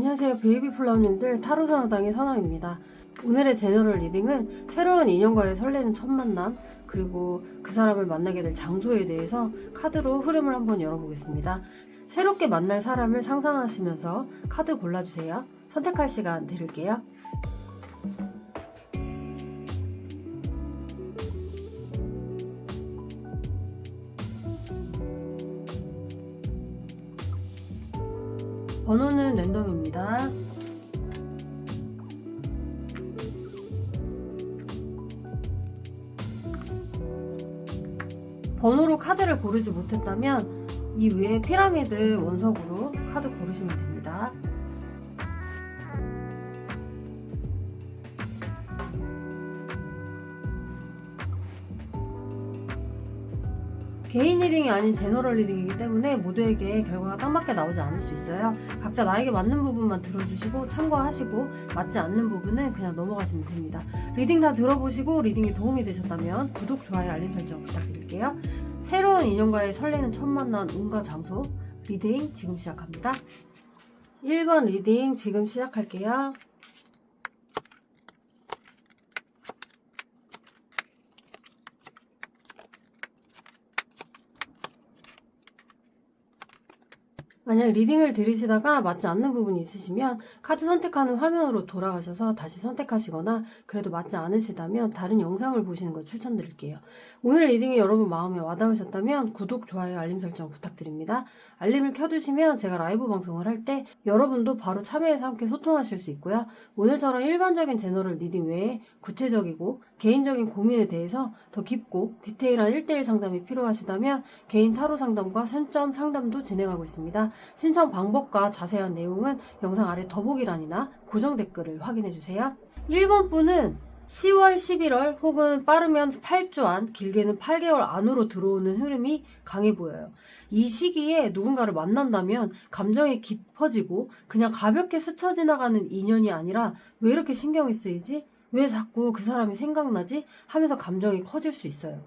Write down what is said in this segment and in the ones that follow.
안녕하세요, 베이비플라워님들. 타로사나당의 선아입니다. 오늘의 제너럴 리딩은 새로운 인연과의 설레는 첫 만남, 그리고 그 사람을 만나게 될 장소에 대해서 카드로 흐름을 한번 열어보겠습니다. 새롭게 만날 사람을 상상하시면서 카드 골라주세요. 선택할 시간 드릴게요. 번호는 랜덤입니다. 번호로 카드를 고르지 못했다면 이 위에 피라미드 원석으로 카드 고르시면 됩니다. 개인 리딩이 아닌 제너럴 리딩이기 때문에 모두에게 결과가 딱 맞게 나오지 않을 수 있어요. 각자 나에게 맞는 부분만 들어주시고 참고하시고, 맞지 않는 부분은 그냥 넘어가시면 됩니다. 리딩 다 들어보시고 리딩이 도움이 되셨다면 구독, 좋아요, 알림 설정 부탁드릴게요. 새로운 인연과의 설레는 첫 만남, 운과 장소 리딩 지금 시작합니다. 1번 리딩 지금 시작할게요. 만약 리딩을 들으시다가 맞지 않는 부분이 있으시면 카드 선택하는 화면으로 돌아가셔서 다시 선택하시거나, 그래도 맞지 않으시다면 다른 영상을 보시는 걸 추천드릴게요. 오늘 리딩이 여러분 마음에 와닿으셨다면 구독, 좋아요, 알림 설정 부탁드립니다. 알림을 켜두시면 제가 라이브 방송을 할 때 여러분도 바로 참여해서 함께 소통하실 수 있고요. 오늘처럼 일반적인 제너럴 리딩 외에 구체적이고 개인적인 고민에 대해서 더 깊고 디테일한 1대1 상담이 필요하시다면 개인 타로 상담과 선점 상담도 진행하고 있습니다. 신청 방법과 자세한 내용은 영상 아래 더보기란이나 고정 댓글을 확인해주세요. 1번 분은 10월, 11월 혹은 빠르면 8주 안, 길게는 8개월 안으로 들어오는 흐름이 강해 보여요. 이 시기에 누군가를 만난다면 감정이 깊어지고 그냥 가볍게 스쳐 지나가는 인연이 아니라 왜 이렇게 신경이 쓰이지? 왜 자꾸 그 사람이 생각나지? 하면서 감정이 커질 수 있어요.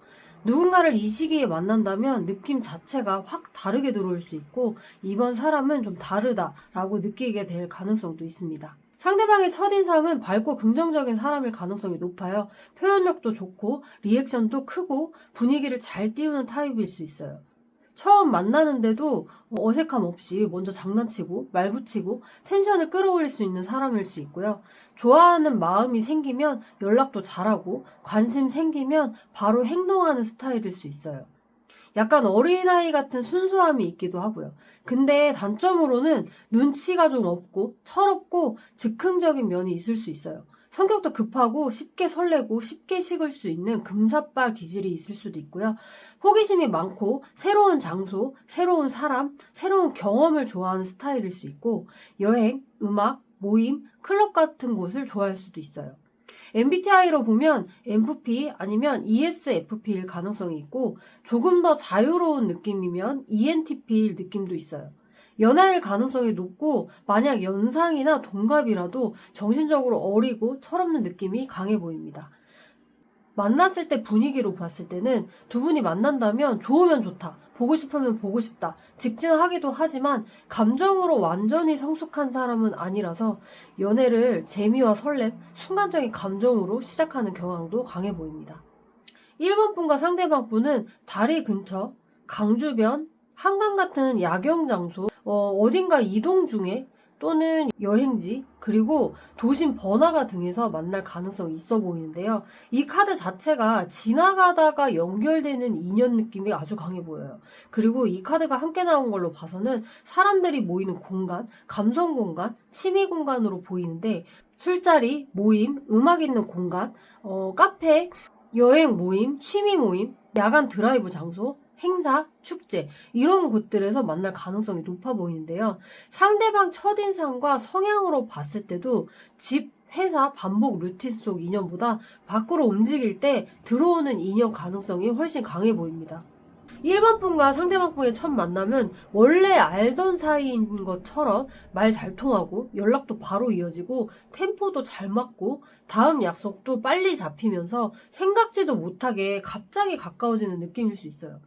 누군가를 이 시기에 만난다면 느낌 자체가 확 다르게 들어올 수 있고, 이번 사람은 좀 다르다라고 느끼게 될 가능성도 있습니다. 상대방의 첫인상은 밝고 긍정적인 사람일 가능성이 높아요. 표현력도 좋고 리액션도 크고 분위기를 잘 띄우는 타입일 수 있어요. 처음 만나는데도 어색함 없이 먼저 장난치고 말 붙이고 텐션을 끌어올릴 수 있는 사람일 수 있고요. 좋아하는 마음이 생기면 연락도 잘하고, 관심 생기면 바로 행동하는 스타일일 수 있어요. 약간 어린아이 같은 순수함이 있기도 하고요. 근데 단점으로는 눈치가 좀 없고 철없고 즉흥적인 면이 있을 수 있어요. 성격도 급하고 쉽게 설레고 쉽게 식을 수 있는 금사빠 기질이 있을 수도 있고요. 호기심이 많고 새로운 장소, 새로운 사람, 새로운 경험을 좋아하는 스타일일 수 있고, 여행, 음악, 모임, 클럽 같은 곳을 좋아할 수도 있어요. MBTI로 보면 MFP 아니면 ESFP일 가능성이 있고, 조금 더 자유로운 느낌이면 ENTP일 느낌도 있어요. 연하일 가능성이 높고, 만약 연상이나 동갑이라도 정신적으로 어리고 철없는 느낌이 강해 보입니다. 만났을 때 분위기로 봤을 때는 두 분이 만난다면 좋으면 좋다, 보고 싶으면 보고 싶다, 직진하기도 하지만 감정으로 완전히 성숙한 사람은 아니라서 연애를 재미와 설렘, 순간적인 감정으로 시작하는 경향도 강해 보입니다. 1번 분과 상대방 분은 다리 근처, 강 주변, 한강 같은 야경 장소, 어딘가 이동 중에 또는 여행지, 그리고 도심 번화가 등에서 만날 가능성이 있어 보이는데요. 이 카드 자체가 지나가다가 연결되는 인연 느낌이 아주 강해 보여요. 그리고 이 카드가 함께 나온 걸로 봐서는 사람들이 모이는 공간, 감성 공간, 취미 공간으로 보이는데, 술자리, 모임, 음악 있는 공간, 카페, 여행 모임, 취미 모임, 야간 드라이브 장소, 행사, 축제, 이런 곳들에서 만날 가능성이 높아 보이는데요. 상대방 첫인상과 성향으로 봤을 때도 집, 회사, 반복 루틴 속 인연보다 밖으로 움직일 때 들어오는 인연 가능성이 훨씬 강해 보입니다. 1번 분과 상대방 분의 첫 만남은 원래 알던 사이인 것처럼 말 잘 통하고 연락도 바로 이어지고 템포도 잘 맞고 다음 약속도 빨리 잡히면서 생각지도 못하게 갑자기 가까워지는 느낌일 수 있어요.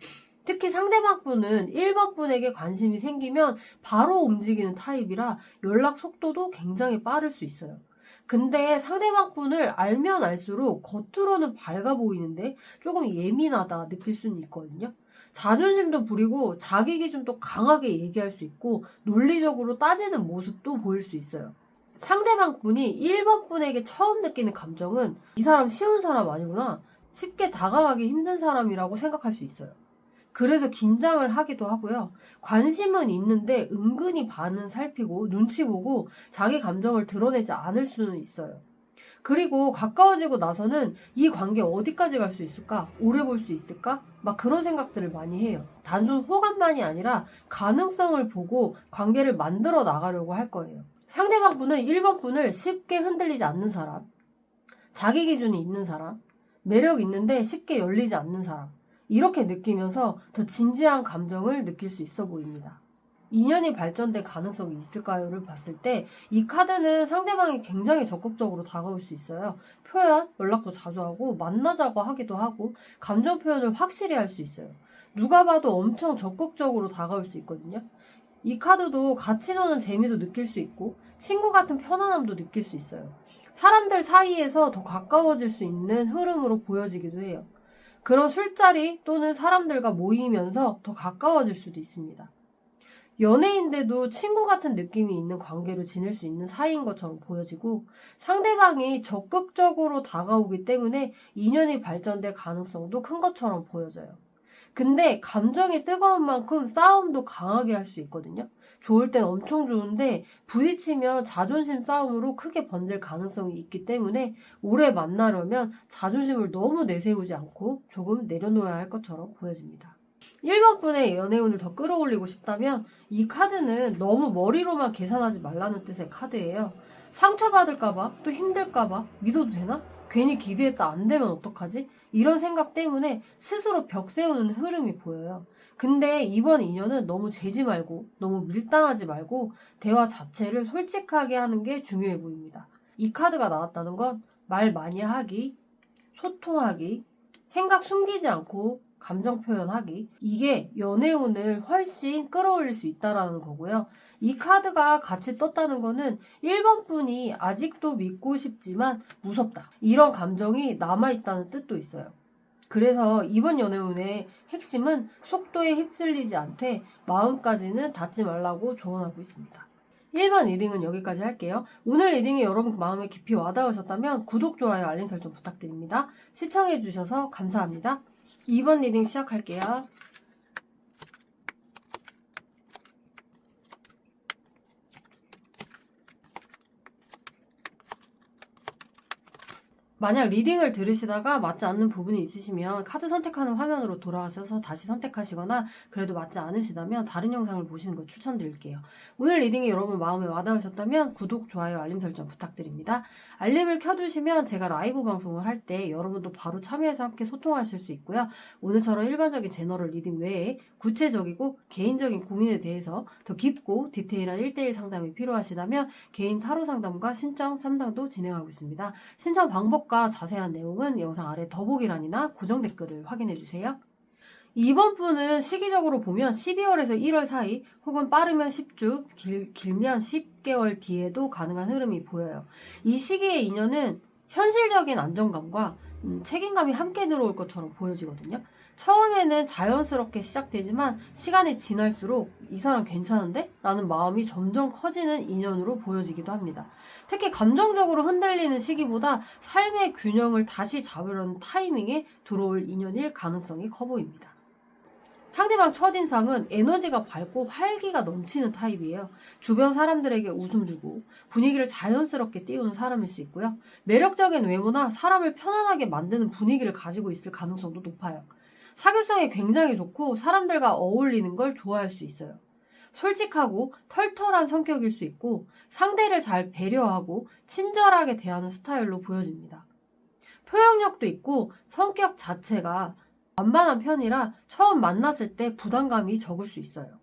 특히 상대방 분은 1번 분에게 관심이 생기면 바로 움직이는 타입이라 연락 속도도 굉장히 빠를 수 있어요. 근데 상대방 분을 알면 알수록 겉으로는 밝아 보이는데 조금 예민하다 느낄 수는 있거든요. 자존심도 부리고 자기 기준도 강하게 얘기할 수 있고 논리적으로 따지는 모습도 보일 수 있어요. 상대방 분이 1번 분에게 처음 느끼는 감정은 이 사람 쉬운 사람 아니구나, 쉽게 다가가기 힘든 사람이라고 생각할 수 있어요. 그래서 긴장을 하기도 하고요. 관심은 있는데 은근히 반은 살피고 눈치 보고 자기 감정을 드러내지 않을 수는 있어요. 그리고 가까워지고 나서는 이 관계 어디까지 갈 수 있을까? 오래 볼 수 있을까? 막 그런 생각들을 많이 해요. 단순 호감만이 아니라 가능성을 보고 관계를 만들어 나가려고 할 거예요. 상대방 분은 1번 분을 쉽게 흔들리지 않는 사람, 자기 기준이 있는 사람, 매력 있는데 쉽게 열리지 않는 사람, 이렇게 느끼면서 더 진지한 감정을 느낄 수 있어 보입니다. 인연이 발전될 가능성이 있을까요?를 봤을 때 이 카드는 상대방이 굉장히 적극적으로 다가올 수 있어요. 표현, 연락도 자주 하고 만나자고 하기도 하고 감정 표현을 확실히 할 수 있어요. 누가 봐도 엄청 적극적으로 다가올 수 있거든요. 이 카드도 같이 노는 재미도 느낄 수 있고 친구 같은 편안함도 느낄 수 있어요. 사람들 사이에서 더 가까워질 수 있는 흐름으로 보여지기도 해요. 그런 술자리 또는 사람들과 모이면서 더 가까워질 수도 있습니다. 연애인데도 친구 같은 느낌이 있는 관계로 지낼 수 있는 사이인 것처럼 보여지고 상대방이 적극적으로 다가오기 때문에 인연이 발전될 가능성도 큰 것처럼 보여져요. 근데 감정이 뜨거운 만큼 싸움도 강하게 할 수 있거든요. 좋을 땐 엄청 좋은데 부딪히면 자존심 싸움으로 크게 번질 가능성이 있기 때문에 오래 만나려면 자존심을 너무 내세우지 않고 조금 내려놓아야 할 것처럼 보여집니다. 1번 분의 연애운을 더 끌어올리고 싶다면 이 카드는 너무 머리로만 계산하지 말라는 뜻의 카드예요. 상처받을까봐, 또 힘들까봐, 믿어도 되나? 괜히 기대했다 안 되면 어떡하지? 이런 생각 때문에 스스로 벽 세우는 흐름이 보여요. 근데 이번 인연은 너무 재지 말고 너무 밀당하지 말고 대화 자체를 솔직하게 하는 게 중요해 보입니다. 이 카드가 나왔다는 건 말 많이 하기, 소통하기, 생각 숨기지 않고 감정 표현하기, 이게 연애운을 훨씬 끌어올릴 수 있다는 거고요. 이 카드가 같이 떴다는 거는 1번 분이 아직도 믿고 싶지만 무섭다, 이런 감정이 남아있다는 뜻도 있어요. 그래서 이번 연애운의 핵심은 속도에 휩쓸리지 않되 마음까지는 닫지 말라고 조언하고 있습니다. 1번 리딩은 여기까지 할게요. 오늘 리딩이 여러분 마음에 깊이 와닿으셨다면 구독, 좋아요, 알림 설정 부탁드립니다. 시청해주셔서 감사합니다. 2번 리딩 시작할게요. 만약 리딩을 들으시다가 맞지 않는 부분이 있으시면 카드 선택하는 화면으로 돌아가셔서 다시 선택하시거나 그래도 맞지 않으시다면 다른 영상을 보시는 걸 추천드릴게요. 오늘 리딩이 여러분 마음에 와닿으셨다면 구독, 좋아요, 알림 설정 부탁드립니다. 알림을 켜두시면 제가 라이브 방송을 할 때 여러분도 바로 참여해서 함께 소통하실 수 있고요. 오늘처럼 일반적인 제너럴 리딩 외에 구체적이고 개인적인 고민에 대해서 더 깊고 디테일한 1대1 상담이 필요하시다면 개인 타로 상담과 신청 상담도 진행하고 있습니다. 신청 방법과 자세한 내용은 영상 아래 더보기란이나 고정 댓글을 확인해주세요. 이번 분은 시기적으로 보면 12월에서 1월 사이 혹은 빠르면 10주, 길면 10개월 뒤에도 가능한 흐름이 보여요. 이 시기의 인연은 현실적인 안정감과 책임감이 함께 들어올 것처럼 보여지거든요. 처음에는 자연스럽게 시작되지만 시간이 지날수록 이 사람 괜찮은데? 라는 마음이 점점 커지는 인연으로 보여지기도 합니다. 특히 감정적으로 흔들리는 시기보다 삶의 균형을 다시 잡으려는 타이밍에 들어올 인연일 가능성이 커 보입니다. 상대방 첫인상은 에너지가 밝고 활기가 넘치는 타입이에요. 주변 사람들에게 웃음 주고 분위기를 자연스럽게 띄우는 사람일 수 있고요. 매력적인 외모나 사람을 편안하게 만드는 분위기를 가지고 있을 가능성도 높아요. 사교성이 굉장히 좋고 사람들과 어울리는 걸 좋아할 수 있어요. 솔직하고 털털한 성격일 수 있고 상대를 잘 배려하고 친절하게 대하는 스타일로 보여집니다. 표현력도 있고 성격 자체가 완만한 편이라 처음 만났을 때 부담감이 적을 수 있어요.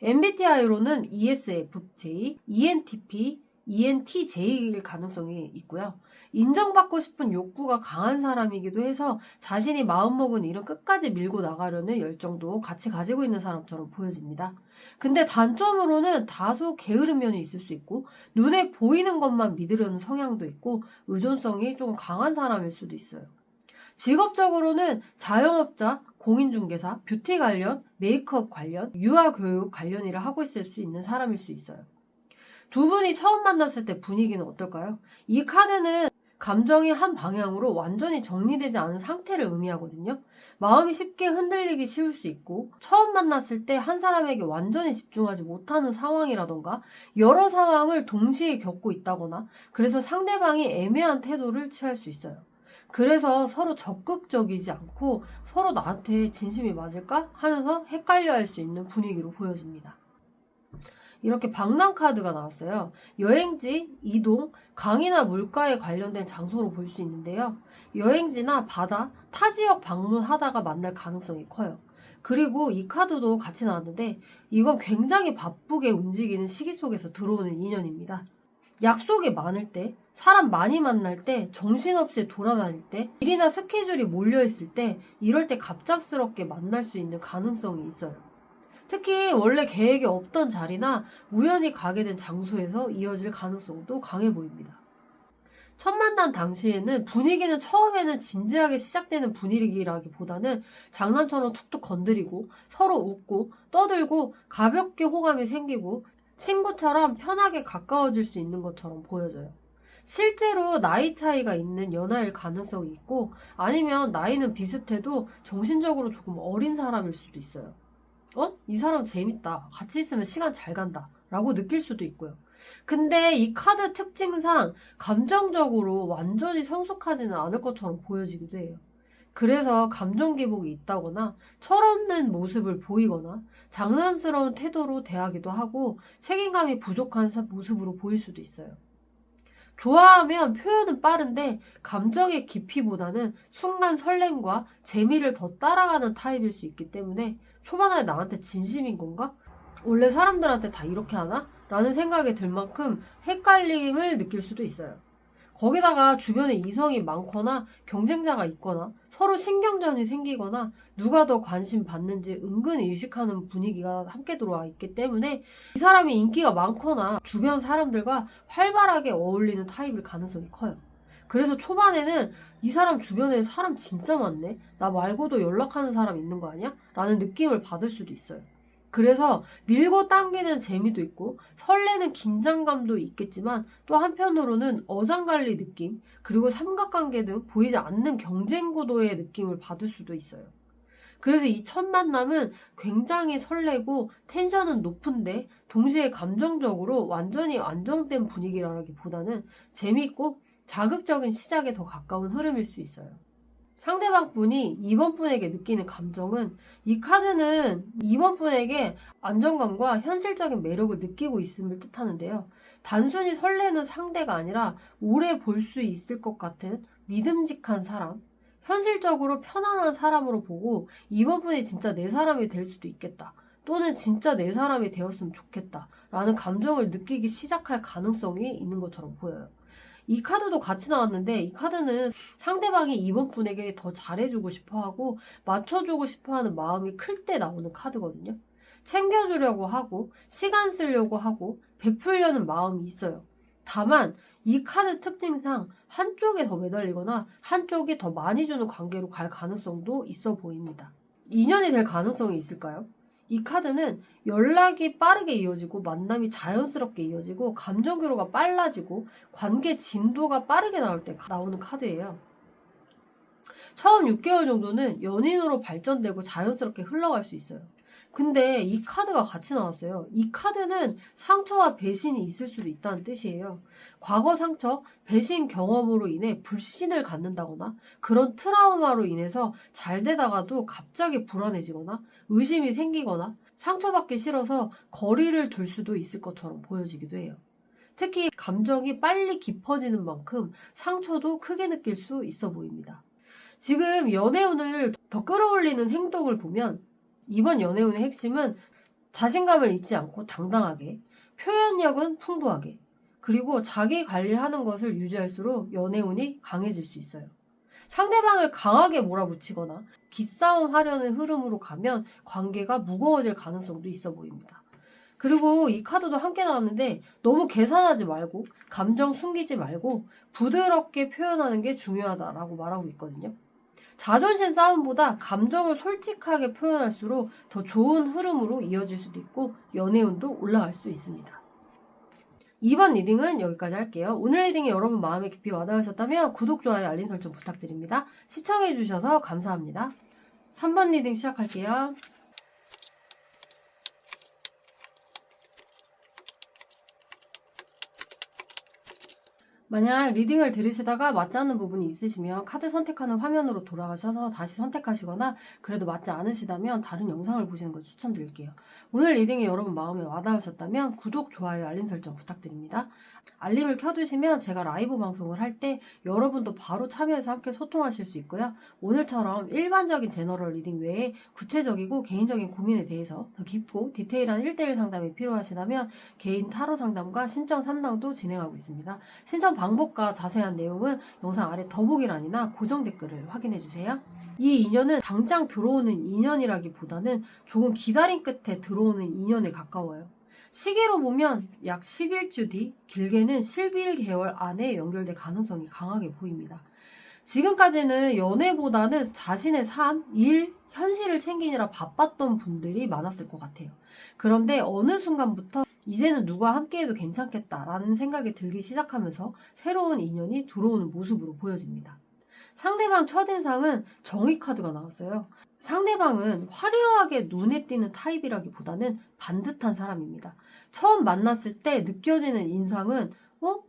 MBTI로는 ESFJ, ENTP, ENTJ일 가능성이 있고요. 인정받고 싶은 욕구가 강한 사람이기도 해서 자신이 마음먹은 일은 끝까지 밀고 나가려는 열정도 같이 가지고 있는 사람처럼 보여집니다. 근데 단점으로는 다소 게으른 면이 있을 수 있고 눈에 보이는 것만 믿으려는 성향도 있고 의존성이 조금 강한 사람일 수도 있어요. 직업적으로는 자영업자, 공인중개사, 뷰티 관련, 메이크업 관련, 유아교육 관련 일을 하고 있을 수 있는 사람일 수 있어요. 두 분이 처음 만났을 때 분위기는 어떨까요? 이 카드는 감정이 한 방향으로 완전히 정리되지 않은 상태를 의미하거든요. 마음이 쉽게 흔들리기 쉬울 수 있고 처음 만났을 때 한 사람에게 완전히 집중하지 못하는 상황이라던가 여러 상황을 동시에 겪고 있다거나 그래서 상대방이 애매한 태도를 취할 수 있어요. 그래서 서로 적극적이지 않고 서로 나한테 진심이 맞을까 하면서 헷갈려할 수 있는 분위기로 보여집니다. 이렇게 방랑 카드가 나왔어요. 여행지, 이동, 강이나 물가에 관련된 장소로 볼 수 있는데요. 여행지나 바다, 타 지역 방문하다가 만날 가능성이 커요. 그리고 이 카드도 같이 나왔는데 이건 굉장히 바쁘게 움직이는 시기 속에서 들어오는 인연입니다. 약속이 많을 때, 사람 많이 만날 때, 정신없이 돌아다닐 때, 일이나 스케줄이 몰려있을 때, 이럴 때 갑작스럽게 만날 수 있는 가능성이 있어요. 특히 원래 계획이 없던 자리나 우연히 가게 된 장소에서 이어질 가능성도 강해 보입니다. 첫 만난 당시에는 분위기는 처음에는 진지하게 시작되는 분위기라기보다는 장난처럼 툭툭 건드리고 서로 웃고 떠들고 가볍게 호감이 생기고 친구처럼 편하게 가까워질 수 있는 것처럼 보여져요. 실제로 나이 차이가 있는 연하일 가능성이 있고 아니면 나이는 비슷해도 정신적으로 조금 어린 사람일 수도 있어요. 이 사람 재밌다. 같이 있으면 시간 잘 간다. 라고 느낄 수도 있고요. 근데 이 카드 특징상 감정적으로 완전히 성숙하지는 않을 것처럼 보여지기도 해요. 그래서 감정 기복이 있다거나 철없는 모습을 보이거나 장난스러운 태도로 대하기도 하고 책임감이 부족한 모습으로 보일 수도 있어요. 좋아하면 표현은 빠른데 감정의 깊이보다는 순간 설렘과 재미를 더 따라가는 타입일 수 있기 때문에 초반에 나한테 진심인 건가? 원래 사람들한테 다 이렇게 하나? 라는 생각이 들 만큼 헷갈림을 느낄 수도 있어요. 거기다가 주변에 이성이 많거나 경쟁자가 있거나 서로 신경전이 생기거나 누가 더 관심 받는지 은근히 의식하는 분위기가 함께 들어와 있기 때문에 이 사람이 인기가 많거나 주변 사람들과 활발하게 어울리는 타입일 가능성이 커요. 그래서 초반에는 이 사람 주변에 사람 진짜 많네? 나 말고도 연락하는 사람 있는 거 아니야? 라는 느낌을 받을 수도 있어요. 그래서 밀고 당기는 재미도 있고 설레는 긴장감도 있겠지만 또 한편으로는 어장관리 느낌 그리고 삼각관계 등 보이지 않는 경쟁 구도의 느낌을 받을 수도 있어요. 그래서 이 첫 만남은 굉장히 설레고 텐션은 높은데 동시에 감정적으로 완전히 안정된 분위기라기보다는 재미있고 자극적인 시작에 더 가까운 흐름일 수 있어요. 상대방 분이 2번 분에게 느끼는 감정은 이 카드는 2번 분에게 안정감과 현실적인 매력을 느끼고 있음을 뜻하는데요. 단순히 설레는 상대가 아니라 오래 볼 수 있을 것 같은 믿음직한 사람, 현실적으로 편안한 사람으로 보고 2번 분이 진짜 내 사람이 될 수도 있겠다. 또는 진짜 내 사람이 되었으면 좋겠다. 라는 감정을 느끼기 시작할 가능성이 있는 것처럼 보여요. 이 카드도 같이 나왔는데 이 카드는 상대방이 이번 분에게 더 잘해주고 싶어하고 맞춰주고 싶어하는 마음이 클 때 나오는 카드거든요. 챙겨주려고 하고 시간 쓰려고 하고 베풀려는 마음이 있어요. 다만 이 카드 특징상 한쪽에 더 매달리거나 한쪽이 더 많이 주는 관계로 갈 가능성도 있어 보입니다. 인연이 될 가능성이 있을까요? 이 카드는 연락이 빠르게 이어지고 만남이 자연스럽게 이어지고 감정 교류가 빨라지고 관계 진도가 빠르게 나올 때 나오는 카드예요. 처음 6개월 정도는 연인으로 발전되고 자연스럽게 흘러갈 수 있어요. 근데 이 카드가 같이 나왔어요. 이 카드는 상처와 배신이 있을 수도 있다는 뜻이에요. 과거 상처, 배신 경험으로 인해 불신을 갖는다거나 그런 트라우마로 인해서 잘 되다가도 갑자기 불안해지거나 의심이 생기거나 상처받기 싫어서 거리를 둘 수도 있을 것처럼 보여지기도 해요. 특히 감정이 빨리 깊어지는 만큼 상처도 크게 느낄 수 있어 보입니다. 지금 연애운을 더 끌어올리는 행동을 보면 이번 연애운의 핵심은 자신감을 잊지 않고 당당하게, 표현력은 풍부하게, 그리고 자기 관리하는 것을 유지할수록 연애운이 강해질 수 있어요. 상대방을 강하게 몰아붙이거나 기싸움 하려는 흐름으로 가면 관계가 무거워질 가능성도 있어 보입니다. 그리고 이 카드도 함께 나왔는데 너무 계산하지 말고 감정 숨기지 말고 부드럽게 표현하는 게 중요하다라고 말하고 있거든요. 자존심 싸움보다 감정을 솔직하게 표현할수록 더 좋은 흐름으로 이어질 수도 있고 연애운도 올라갈 수 있습니다. 이번 리딩은 여기까지 할게요. 오늘 리딩이 여러분 마음에 깊이 와닿으셨다면 구독, 좋아요, 알림 설정 부탁드립니다. 시청해주셔서 감사합니다. 3번 리딩 시작할게요. 만약 리딩을 들으시다가 맞지 않는 부분이 있으시면 카드 선택하는 화면으로 돌아가셔서 다시 선택하시거나 그래도 맞지 않으시다면 다른 영상을 보시는 걸 추천드릴게요. 오늘 리딩이 여러분 마음에 와닿으셨다면 구독, 좋아요, 알림 설정 부탁드립니다. 알림을 켜두시면 제가 라이브 방송을 할 때 여러분도 바로 참여해서 함께 소통하실 수 있고요. 오늘처럼 일반적인 제너럴 리딩 외에 구체적이고 개인적인 고민에 대해서 더 깊고 디테일한 1대1 상담이 필요하시다면 개인 타로 상담과 신청 상담도 진행하고 있습니다. 신청 방법과 자세한 내용은 영상 아래 더보기란이나 고정 댓글을 확인해주세요. 이 인연은 당장 들어오는 인연이라기보다는 조금 기다림 끝에 들어오는 인연에 가까워요. 시기로 보면 약 11주 뒤, 길게는 11개월 안에 연결될 가능성이 강하게 보입니다. 지금까지는 연애보다는 자신의 삶, 일, 현실을 챙기느라 바빴던 분들이 많았을 것 같아요. 그런데 어느 순간부터 이제는 누가 함께해도 괜찮겠다라는 생각이 들기 시작하면서 새로운 인연이 들어오는 모습으로 보여집니다. 상대방 첫인상은 정의 카드가 나왔어요. 상대방은 화려하게 눈에 띄는 타입이라기보다는 반듯한 사람입니다. 처음 만났을 때 느껴지는 인상은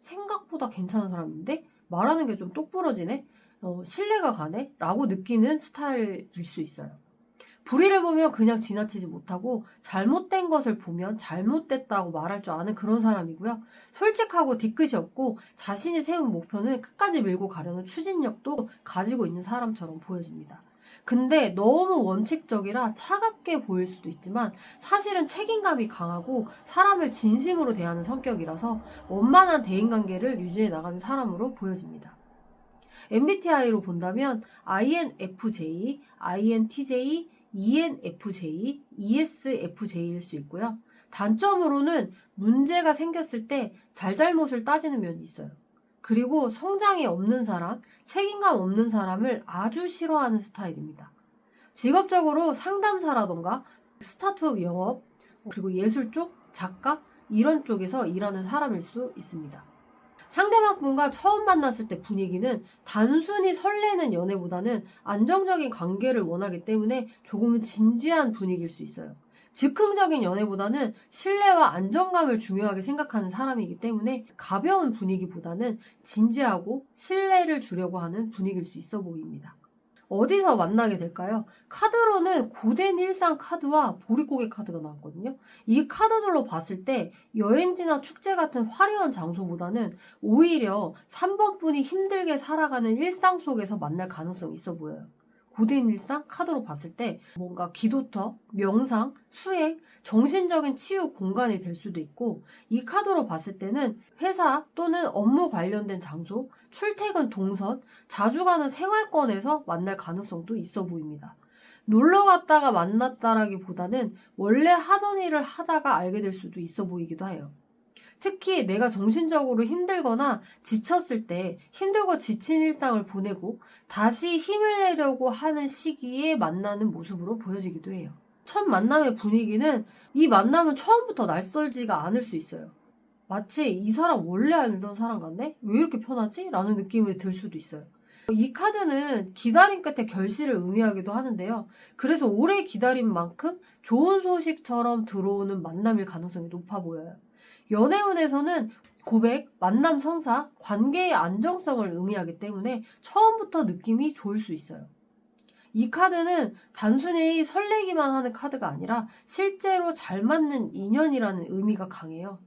생각보다 괜찮은 사람인데 말하는 게 좀 똑부러지네? 신뢰가 가네? 라고 느끼는 스타일일 수 있어요. 불의를 보면 그냥 지나치지 못하고 잘못된 것을 보면 잘못됐다고 말할 줄 아는 그런 사람이고요. 솔직하고 뒤끝이 없고 자신이 세운 목표는 끝까지 밀고 가려는 추진력도 가지고 있는 사람처럼 보여집니다. 근데 너무 원칙적이라 차갑게 보일 수도 있지만 사실은 책임감이 강하고 사람을 진심으로 대하는 성격이라서 원만한 대인관계를 유지해 나가는 사람으로 보여집니다. MBTI로 본다면 INFJ, INTJ, ENFJ, ESFJ일 수 있고요. 단점으로는 문제가 생겼을 때 잘잘못을 따지는 면이 있어요. 그리고 성장이 없는 사람, 책임감 없는 사람을 아주 싫어하는 스타일입니다. 직업적으로 상담사라던가 스타트업 영업, 그리고 예술 쪽, 작가 이런 쪽에서 일하는 사람일 수 있습니다. 상대방 분과 처음 만났을 때 분위기는 단순히 설레는 연애보다는 안정적인 관계를 원하기 때문에 조금은 진지한 분위기일 수 있어요. 즉흥적인 연애보다는 신뢰와 안정감을 중요하게 생각하는 사람이기 때문에 가벼운 분위기보다는 진지하고 신뢰를 주려고 하는 분위기일 수 있어 보입니다. 어디서 만나게 될까요? 카드로는 고된 일상 카드와 보릿고개 카드가 나왔거든요. 이 카드들로 봤을 때 여행지나 축제 같은 화려한 장소보다는 오히려 3번 분이 힘들게 살아가는 일상 속에서 만날 가능성이 있어 보여요. 고된 일상 카드로 봤을 때 뭔가 기도터, 명상, 수행, 정신적인 치유 공간이 될 수도 있고 이 카드로 봤을 때는 회사 또는 업무 관련된 장소, 출퇴근 동선, 자주 가는 생활권에서 만날 가능성도 있어 보입니다. 놀러 갔다가 만났다라기보다는 원래 하던 일을 하다가 알게 될 수도 있어 보이기도 해요. 특히 내가 정신적으로 힘들거나 지쳤을 때 힘들고 지친 일상을 보내고 다시 힘을 내려고 하는 시기에 만나는 모습으로 보여지기도 해요. 첫 만남의 분위기는 이 만남은 처음부터 낯설지가 않을 수 있어요. 마치 이 사람 원래 알던 사람 같네? 왜 이렇게 편하지? 라는 느낌이 들 수도 있어요. 이 카드는 기다림 끝에 결실을 의미하기도 하는데요. 그래서 오래 기다린 만큼 좋은 소식처럼 들어오는 만남일 가능성이 높아 보여요. 연애운에서는 고백, 만남 성사, 관계의 안정성을 의미하기 때문에 처음부터 느낌이 좋을 수 있어요. 이 카드는 단순히 설레기만 하는 카드가 아니라 실제로 잘 맞는 인연이라는 의미가 강해요.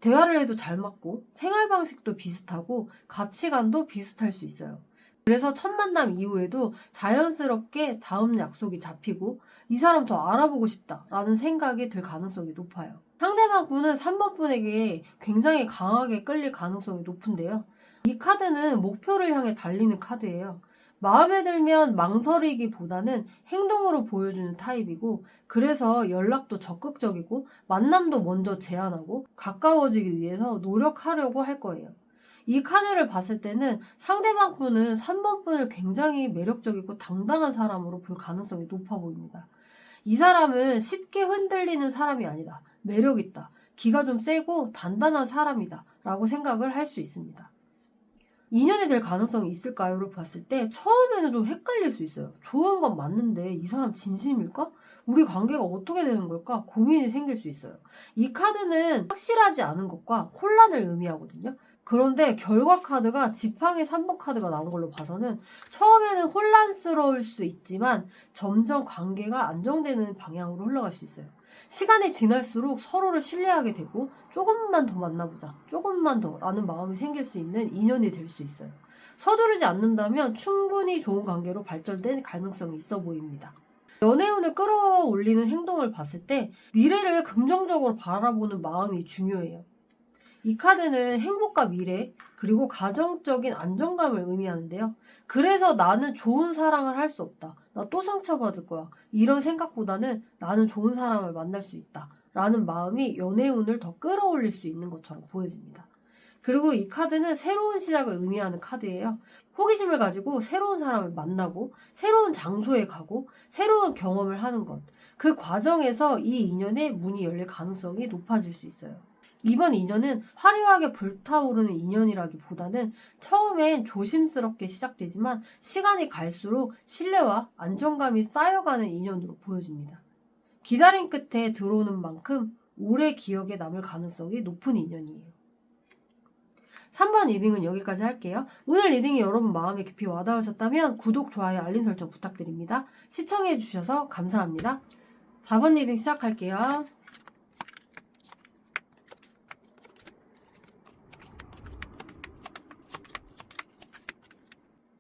대화를 해도 잘 맞고 생활 방식도 비슷하고 가치관도 비슷할 수 있어요. 그래서 첫 만남 이후에도 자연스럽게 다음 약속이 잡히고 이 사람 더 알아보고 싶다라는 생각이 들 가능성이 높아요. 상대방 분은 3번 분에게 굉장히 강하게 끌릴 가능성이 높은데요. 이 카드는 목표를 향해 달리는 카드예요. 마음에 들면 망설이기보다는 행동으로 보여주는 타입이고, 그래서 연락도 적극적이고 만남도 먼저 제안하고 가까워지기 위해서 노력하려고 할 거예요. 이 카드를 봤을 때는 상대방 분은 3번 분을 굉장히 매력적이고 당당한 사람으로 볼 가능성이 높아 보입니다. 이 사람은 쉽게 흔들리는 사람이 아니다. 매력있다. 기가 좀 세고 단단한 사람이다. 라고 생각을 할 수 있습니다. 인연이 될 가능성이 있을까요?를 봤을 때 처음에는 좀 헷갈릴 수 있어요. 좋은 건 맞는데 이 사람 진심일까? 우리 관계가 어떻게 되는 걸까? 고민이 생길 수 있어요. 이 카드는 확실하지 않은 것과 혼란을 의미하거든요. 그런데 결과 카드가 지팡이 3번 카드가 나온 걸로 봐서는 처음에는 혼란스러울 수 있지만 점점 관계가 안정되는 방향으로 흘러갈 수 있어요. 시간이 지날수록 서로를 신뢰하게 되고 조금만 더 만나보자, 조금만 더 라는 마음이 생길 수 있는 인연이 될 수 있어요. 서두르지 않는다면 충분히 좋은 관계로 발전될 가능성이 있어 보입니다. 연애운을 끌어올리는 행동을 봤을 때 미래를 긍정적으로 바라보는 마음이 중요해요. 이 카드는 행복과 미래, 그리고 가정적인 안정감을 의미하는데요. 그래서 나는 좋은 사랑을 할 수 없다. 나 또 상처받을 거야. 이런 생각보다는 나는 좋은 사람을 만날 수 있다. 라는 마음이 연애운을 더 끌어올릴 수 있는 것처럼 보여집니다. 그리고 이 카드는 새로운 시작을 의미하는 카드예요. 호기심을 가지고 새로운 사람을 만나고 새로운 장소에 가고 새로운 경험을 하는 것. 그 과정에서 이 인연의 문이 열릴 가능성이 높아질 수 있어요. 이번 인연은 화려하게 불타오르는 인연이라기보다는 처음엔 조심스럽게 시작되지만 시간이 갈수록 신뢰와 안정감이 쌓여가는 인연으로 보여집니다. 기다림 끝에 들어오는 만큼 오래 기억에 남을 가능성이 높은 인연이에요. 3번 리딩은 여기까지 할게요. 오늘 리딩이 여러분 마음에 깊이 와닿으셨다면 구독, 좋아요, 알림 설정 부탁드립니다. 시청해주셔서 감사합니다. 4번 리딩 시작할게요.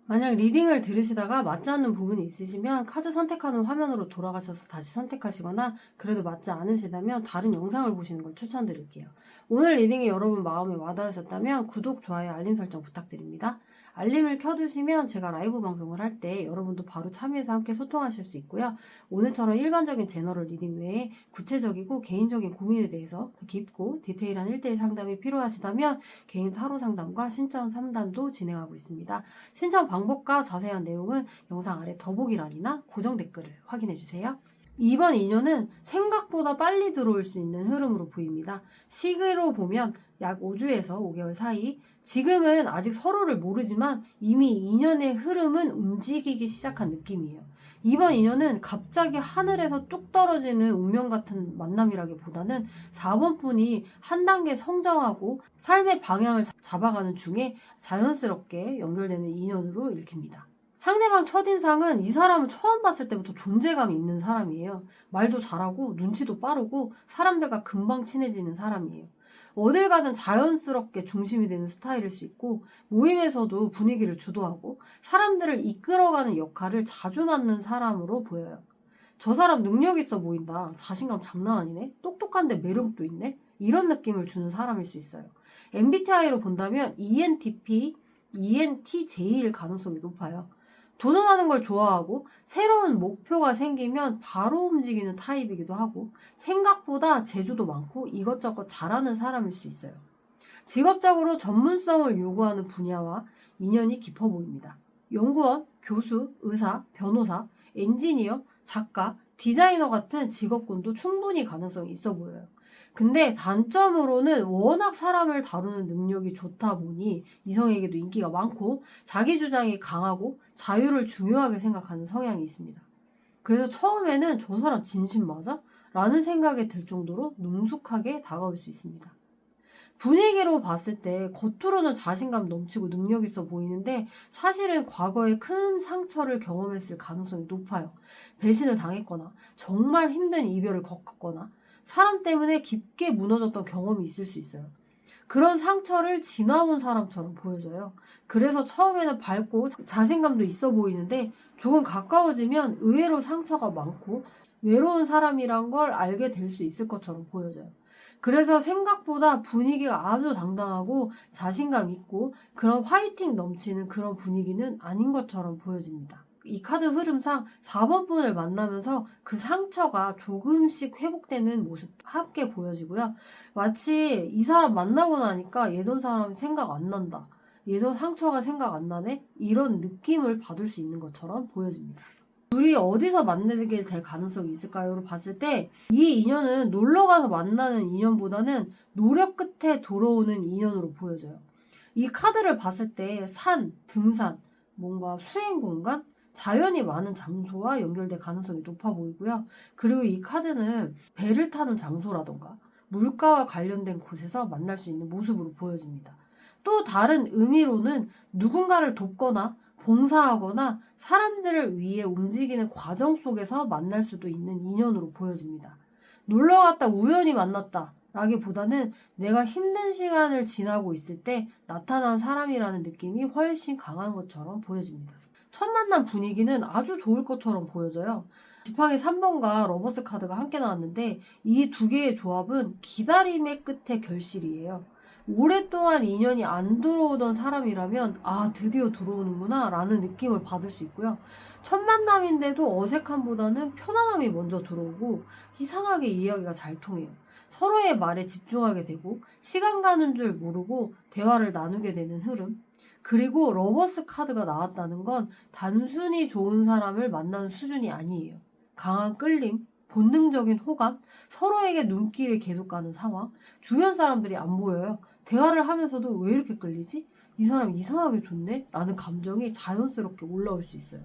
만약 리딩을 들으시다가 맞지 않는 부분이 있으시면 카드 선택하는 화면으로 돌아가셔서 다시 선택하시거나, 그래도 맞지 않으시다면 다른 영상을 보시는 걸 추천드릴게요. 오늘 리딩이 여러분 마음에 와닿으셨다면 구독, 좋아요, 알림 설정 부탁드립니다. 알림을 켜두시면 제가 라이브 방송을 할 때 여러분도 바로 참여해서 함께 소통하실 수 있고요. 오늘처럼 일반적인 제너럴 리딩 외에 구체적이고 개인적인 고민에 대해서 더 깊고 디테일한 1대1 상담이 필요하시다면 개인 타로 상담과 신청 상담도 진행하고 있습니다. 신청 방법과 자세한 내용은 영상 아래 더보기란이나 고정 댓글을 확인해주세요. 이번 인연은 생각보다 빨리 들어올 수 있는 흐름으로 보입니다. 시기로 보면 약 5주에서 5개월 사이, 지금은 아직 서로를 모르지만 이미 인연의 흐름은 움직이기 시작한 느낌이에요. 이번 인연은 갑자기 하늘에서 뚝 떨어지는 운명 같은 만남이라기보다는 4번 분이 한 단계 성장하고 삶의 방향을 잡아가는 중에 자연스럽게 연결되는 인연으로 읽힙니다. 상대방 첫인상은 이 사람은 처음 봤을 때부터 존재감이 있는 사람이에요. 말도 잘하고 눈치도 빠르고 사람들과 금방 친해지는 사람이에요. 어딜 가든 자연스럽게 중심이 되는 스타일일 수 있고, 모임에서도 분위기를 주도하고 사람들을 이끌어가는 역할을 자주 맡는 사람으로 보여요. 저 사람 능력 있어 보인다. 자신감 장난 아니네. 똑똑한데 매력도 있네. 이런 느낌을 주는 사람일 수 있어요. MBTI로 본다면 ENTP, ENTJ일 가능성이 높아요. 도전하는 걸 좋아하고 새로운 목표가 생기면 바로 움직이는 타입이기도 하고, 생각보다 재주도 많고 이것저것 잘하는 사람일 수 있어요. 직업적으로 전문성을 요구하는 분야와 인연이 깊어 보입니다. 연구원, 교수, 의사, 변호사, 엔지니어, 작가, 디자이너 같은 직업군도 충분히 가능성이 있어 보여요. 근데 단점으로는 워낙 사람을 다루는 능력이 좋다 보니 이성에게도 인기가 많고 자기 주장이 강하고 자유를 중요하게 생각하는 성향이 있습니다. 그래서 처음에는 저 사람 진심 맞아? 라는 생각이 들 정도로 능숙하게 다가올 수 있습니다. 분위기로 봤을 때 겉으로는 자신감 넘치고 능력 있어 보이는데 사실은 과거에 큰 상처를 경험했을 가능성이 높아요. 배신을 당했거나 정말 힘든 이별을 겪었거나 사람 때문에 깊게 무너졌던 경험이 있을 수 있어요. 그런 상처를 지나온 사람처럼 보여져요. 그래서 처음에는 밝고 자신감도 있어 보이는데 조금 가까워지면 의외로 상처가 많고 외로운 사람이란 걸 알게 될 수 있을 것처럼 보여져요. 그래서 생각보다 분위기가 아주 당당하고 자신감 있고 그런 화이팅 넘치는 그런 분위기는 아닌 것처럼 보여집니다. 이 카드 흐름상 4번 분을 만나면서 그 상처가 조금씩 회복되는 모습도 함께 보여지고요. 마치 이 사람 만나고 나니까 예전 사람 생각 안 난다. 예전 상처가 생각 안 나네? 이런 느낌을 받을 수 있는 것처럼 보여집니다. 둘이 어디서 만나게 될 가능성이 있을까요?로 봤을 때 이 인연은 놀러가서 만나는 인연보다는 노력 끝에 들어오는 인연으로 보여져요. 이 카드를 봤을 때 산, 등산, 뭔가 수행 공간, 자연이 많은 장소와 연결될 가능성이 높아 보이고요. 그리고 이 카드는 배를 타는 장소라던가 물가와 관련된 곳에서 만날 수 있는 모습으로 보여집니다. 또 다른 의미로는 누군가를 돕거나 봉사하거나 사람들을 위해 움직이는 과정 속에서 만날 수도 있는 인연으로 보여집니다. 놀러 갔다 우연히 만났다 라기보다는 내가 힘든 시간을 지나고 있을 때 나타난 사람이라는 느낌이 훨씬 강한 것처럼 보여집니다. 첫 만남 분위기는 아주 좋을 것처럼 보여져요. 지팡이 3번과 러버스 카드가 함께 나왔는데 이 두 개의 조합은 기다림의 끝의 결실이에요. 오랫동안 인연이 안 들어오던 사람이라면 드디어 들어오는구나 라는 느낌을 받을 수 있고요. 첫 만남인데도 어색함보다는 편안함이 먼저 들어오고 이상하게 이야기가 잘 통해요. 서로의 말에 집중하게 되고 시간 가는 줄 모르고 대화를 나누게 되는 흐름. 그리고 러버스 카드가 나왔다는 건 단순히 좋은 사람을 만나는 수준이 아니에요. 강한 끌림, 본능적인 호감, 서로에게 눈길을 계속 가는 상황, 주변 사람들이 안 보여요. 대화를 하면서도 왜 이렇게 끌리지? 이 사람 이상하게 좋네? 라는 감정이 자연스럽게 올라올 수 있어요.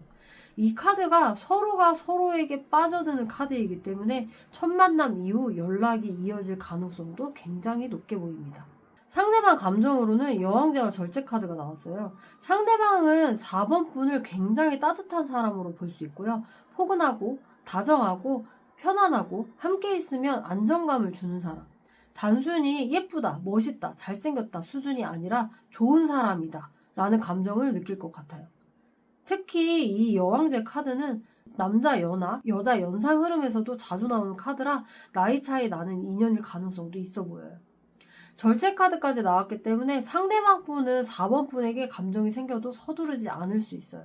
이 카드가 서로가 서로에게 빠져드는 카드이기 때문에 첫 만남 이후 연락이 이어질 가능성도 굉장히 높게 보입니다. 상대방 감정으로는 여왕제와 절제 카드가 나왔어요. 상대방은 4번 분을 굉장히 따뜻한 사람으로 볼 수 있고요. 포근하고 다정하고 편안하고 함께 있으면 안정감을 주는 사람. 단순히 예쁘다, 멋있다, 잘생겼다 수준이 아니라 좋은 사람이다 라는 감정을 느낄 것 같아요. 특히 이 여왕제 카드는 남자 연하, 여자 연상 흐름에서도 자주 나오는 카드라 나이 차이 나는 인연일 가능성도 있어 보여요. 절제 카드까지 나왔기 때문에 상대방 분은 4번 분에게 감정이 생겨도 서두르지 않을 수 있어요.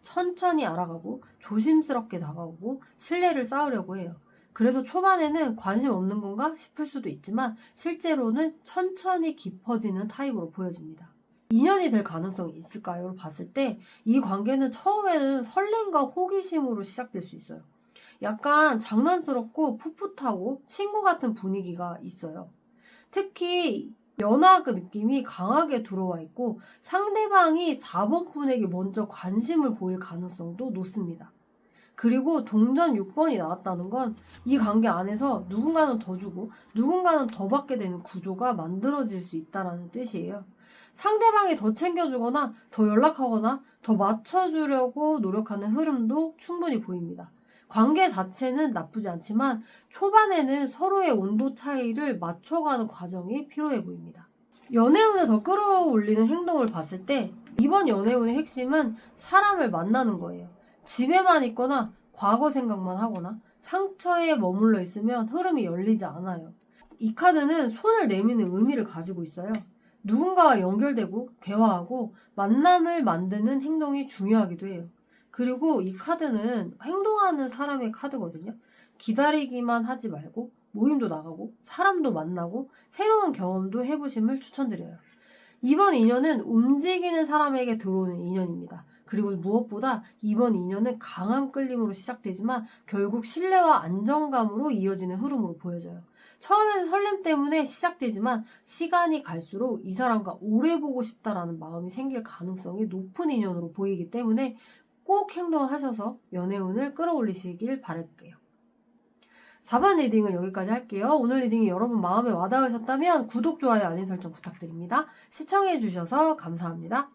천천히 알아가고 조심스럽게 다가오고 신뢰를 쌓으려고 해요. 그래서 초반에는 관심 없는 건가 싶을 수도 있지만 실제로는 천천히 깊어지는 타입으로 보여집니다. 인연이 될 가능성이 있을까요? 봤을 때 이 관계는 처음에는 설렘과 호기심으로 시작될 수 있어요. 약간 장난스럽고 풋풋하고 친구 같은 분위기가 있어요. 특히 연하 그 느낌이 강하게 들어와 있고 상대방이 4번 분에게 먼저 관심을 보일 가능성도 높습니다. 그리고 동전 6번이 나왔다는 건 이 관계 안에서 누군가는 더 주고 누군가는 더 받게 되는 구조가 만들어질 수 있다는 뜻이에요. 상대방이 더 챙겨주거나 더 연락하거나 더 맞춰주려고 노력하는 흐름도 충분히 보입니다. 관계 자체는 나쁘지 않지만 초반에는 서로의 온도 차이를 맞춰가는 과정이 필요해 보입니다. 연애운을 더 끌어올리는 행동을 봤을 때 이번 연애운의 핵심은 사람을 만나는 거예요. 집에만 있거나 과거 생각만 하거나 상처에 머물러 있으면 흐름이 열리지 않아요. 이 카드는 손을 내미는 의미를 가지고 있어요. 누군가와 연결되고 대화하고 만남을 만드는 행동이 중요하기도 해요. 그리고 이 카드는 행동하는 사람의 카드거든요. 기다리기만 하지 말고 모임도 나가고 사람도 만나고 새로운 경험도 해보심을 추천드려요. 이번 인연은 움직이는 사람에게 들어오는 인연입니다. 그리고 무엇보다 이번 인연은 강한 끌림으로 시작되지만 결국 신뢰와 안정감으로 이어지는 흐름으로 보여져요. 처음에는 설렘 때문에 시작되지만 시간이 갈수록 이 사람과 오래 보고 싶다라는 마음이 생길 가능성이 높은 인연으로 보이기 때문에 꼭 행동하셔서 연애운을 끌어올리시길 바랄게요. 4번 리딩은 여기까지 할게요. 오늘 리딩이 여러분 마음에 와닿으셨다면 구독, 좋아요, 알림 설정 부탁드립니다. 시청해주셔서 감사합니다.